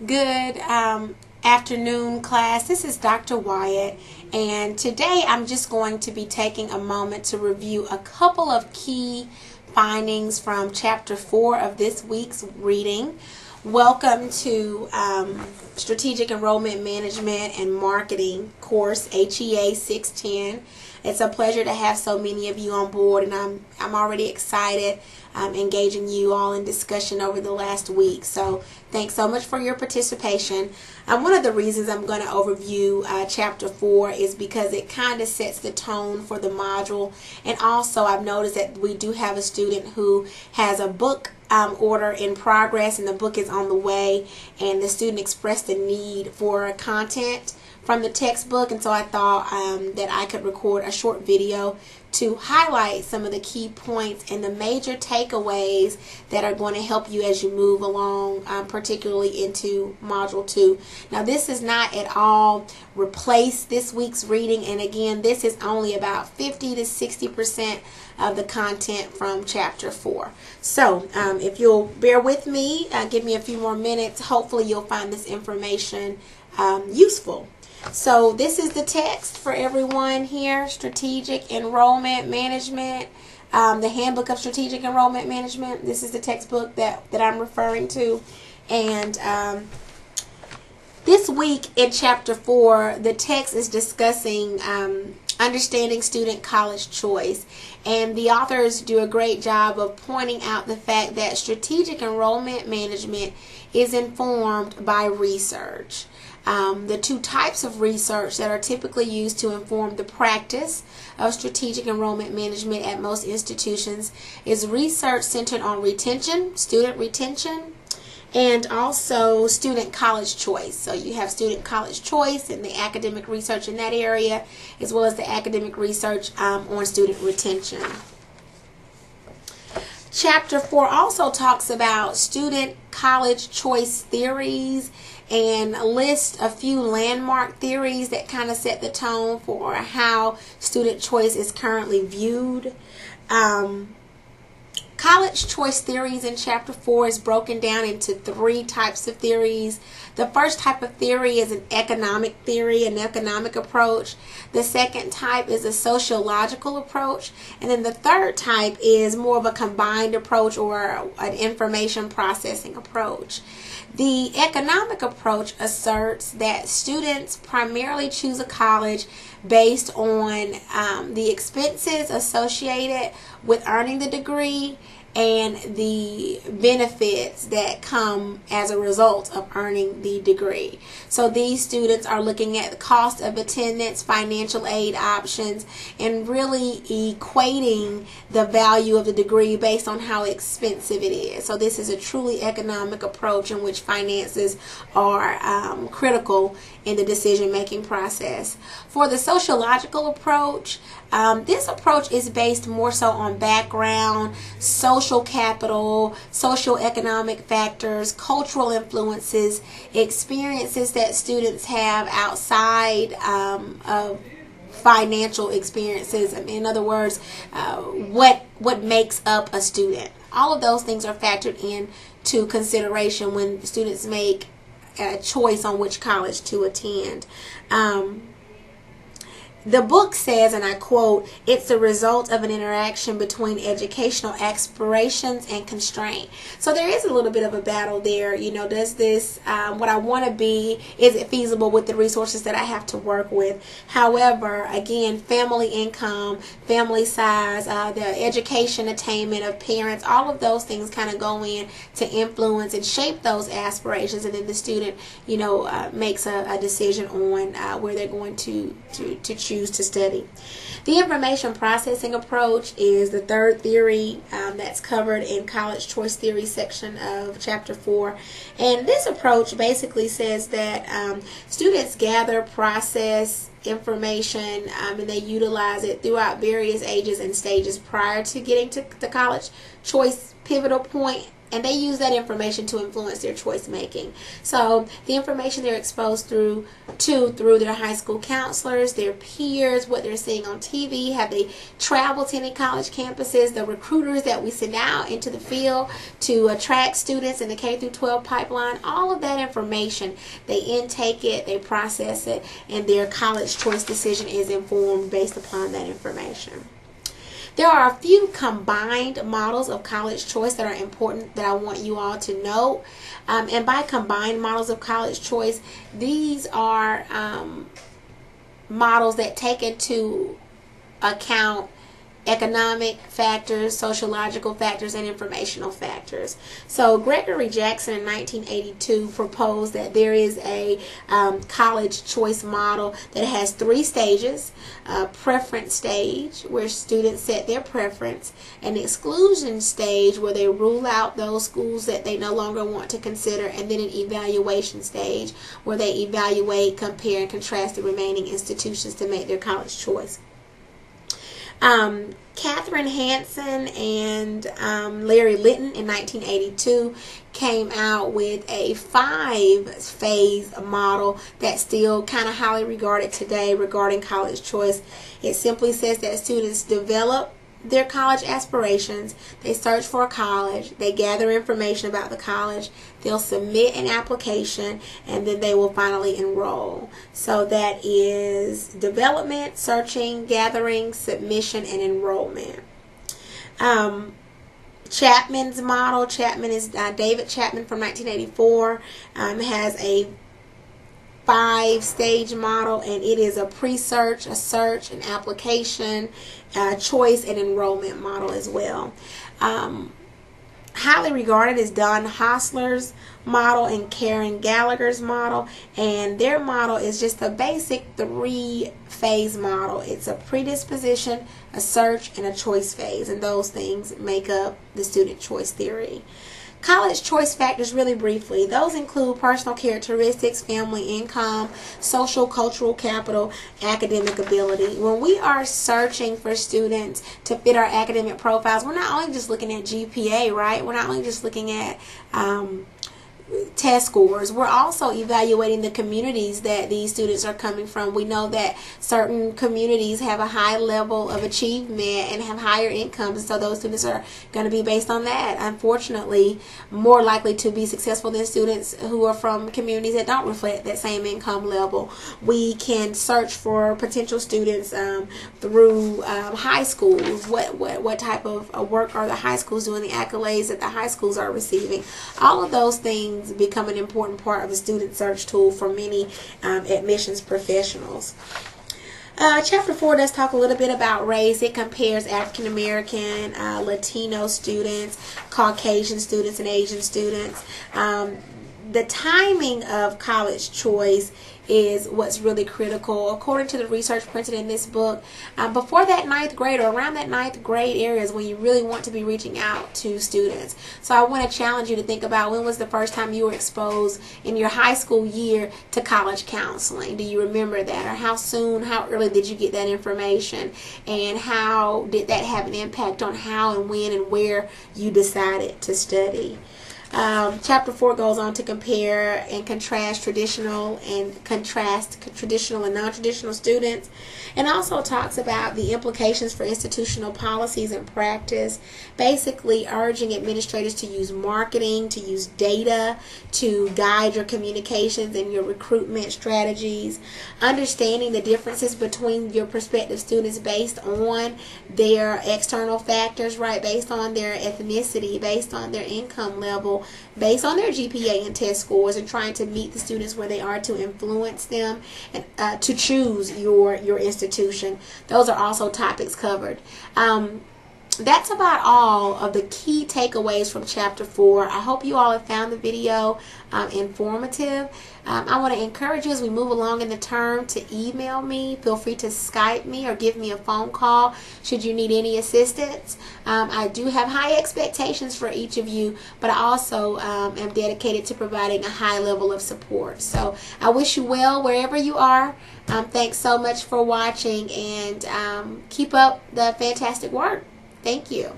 Good afternoon, class. This is Dr. Wyatt, and today I'm just going to be taking a moment to review a couple of key findings from Chapter 4 of this week's reading. Welcome to Strategic Enrollment Management and Marketing course, HEA610. It's a pleasure to have so many of you on board, and I'm already excited engaging you all in discussion over the last week. So thanks so much for your participation. One of the reasons I'm going to overview Chapter 4 is because it kind of sets the tone for the module, and also I've noticed that we do have a student who has a book order in progress, and the book is on the way, and the student expressed the need for content from the textbook, and so I thought that I could record a short video to highlight some of the key points and the major takeaways that are going to help you as you move along, particularly into Module 2. Now, this is not at all replace this week's reading, and again, this is only about 50 to 60% of the content from Chapter 4. So, if you'll bear with me, give me a few more minutes, hopefully you'll find this information useful. So this is the text for everyone here, Strategic Enrollment Management, the Handbook of Strategic Enrollment Management. This is the textbook that I'm referring to. And this week in Chapter 4, the text is discussing understanding student college choice. And the authors do a great job of pointing out the fact that strategic enrollment management is informed by research. The two types of research that are typically used to inform the practice of strategic enrollment management at most institutions is research centered on retention, student retention, and also student college choice. So you have student college choice and the academic research in that area, as well as the academic research on student retention. Chapter 4 also talks about student college choice theories and lists a few landmark theories that kind of set the tone for how student choice is currently viewed. College choice theories in Chapter 4 is broken down into three types of theories. The first type of theory is an economic theory, an economic approach. The second type is a sociological approach. And then the third type is more of a combined approach or an information processing approach. The economic approach asserts that students primarily choose a college based on the expenses associated with earning the degree and the benefits that come as a result of earning the degree. So these students are looking at the cost of attendance, financial aid options, and really equating the value of the degree based on how expensive it is. So this is a truly economic approach in which finances are critical in the decision-making process. For the sociological approach, this approach is based more so on background, social capital, social economic factors, cultural influences, experiences that students have outside of financial experiences. In other words, what makes up a student. All of those things are factored into consideration when students make a choice on which college to attend. The book says, and I quote, "It's the result of an interaction between educational aspirations and constraint." So there is a little bit of a battle there. You know, does this, what I want to be, is it feasible with the resources that I have to work with? However, again, family income, family size, the education attainment of parents, all of those things kind of go in to influence and shape those aspirations, and then the student, you know, makes a decision on where they're going to choose to study. The information processing approach is the third theory that's covered in college choice theory section of Chapter 4. And this approach basically says that students gather, process information, and they utilize it throughout various ages and stages prior to getting to the college choice pivotal point and they use that information to influence their choice making. So the information they're exposed through their high school counselors, their peers, what they're seeing on TV, have they traveled to any college campuses, the recruiters that we send out into the field to attract students in the K through 12 pipeline, all of that information, they intake it, they process it, and their college choice decision is informed based upon that information. There are a few combined models of college choice that are important that I want you all to know. And by combined models of college choice, these are models that take into account economic factors, sociological factors, and informational factors. So Gregory Jackson in 1982 proposed that there is a college choice model that has 3 stages: a preference stage where students set their preference, an exclusion stage where they rule out those schools that they no longer want to consider, and then an evaluation stage where they evaluate, compare, and contrast the remaining institutions to make their college choice. Catherine Hansen and Larry Litton in 1982 came out with a 5-phase model that's still kind of highly regarded today regarding college choice. It simply says that students develop their college aspirations, they search for a college, they gather information about the college, they'll submit an application, and then they will finally enroll. So that is development, searching, gathering, submission, and enrollment. Chapman's model, Chapman is David Chapman from 1984, has a 5-stage model, and it is a pre-search, a search, an application, choice, and enrollment model as well. Highly regarded is Don Hossler's model and Karen Gallagher's model, and their model is just a basic 3-phase model. It's a predisposition, a search, and a choice phase, and those things make up the student choice theory. College choice factors, really briefly, those include personal characteristics, family income, social cultural capital, academic ability. When we are searching for students to fit our academic profiles, we're not only just looking at GPA, right? We're not only just looking at test scores. We're also evaluating the communities that these students are coming from. We know that certain communities have a high level of achievement and have higher incomes, so those students are going to be based on that. Unfortunately, more likely to be successful than students who are from communities that don't reflect that same income level. We can search for potential students through high schools. What type of work are the high schools doing, the accolades that the high schools are receiving. All of those things become an important part of the student search tool for many admissions professionals. Chapter 4 does talk a little bit about race. It compares African American, Latino students, Caucasian students, and Asian students. The timing of college choice is what's really critical. According to the research printed in this book, before that 9th grade, or around that 9th grade area, is when you really want to be reaching out to students. So I want to challenge you to think about, when was the first time you were exposed in your high school year to college counseling? Do you remember that? Or how soon, how early did you get that information? And how did that have an impact on how and when and where you decided to study? Chapter 4 goes on to compare and contrast traditional and non-traditional students, and also talks about the implications for institutional policies and practice, basically urging administrators to use marketing, to use data to guide your communications and your recruitment strategies, understanding the differences between your prospective students based on their external factors, right, based on their ethnicity, based on their income level, based on their GPA and test scores, and trying to meet the students where they are to influence them and to choose your institution. Those are also topics covered. That's about all of the key takeaways from Chapter 4. I hope you all have found the video informative. I want to encourage you, as we move along in the term, to email me. Feel free to Skype me or give me a phone call should you need any assistance. I do have high expectations for each of you, but I also am dedicated to providing a high level of support. So I wish you well wherever you are. Thanks so much for watching, and keep up the fantastic work. Thank you.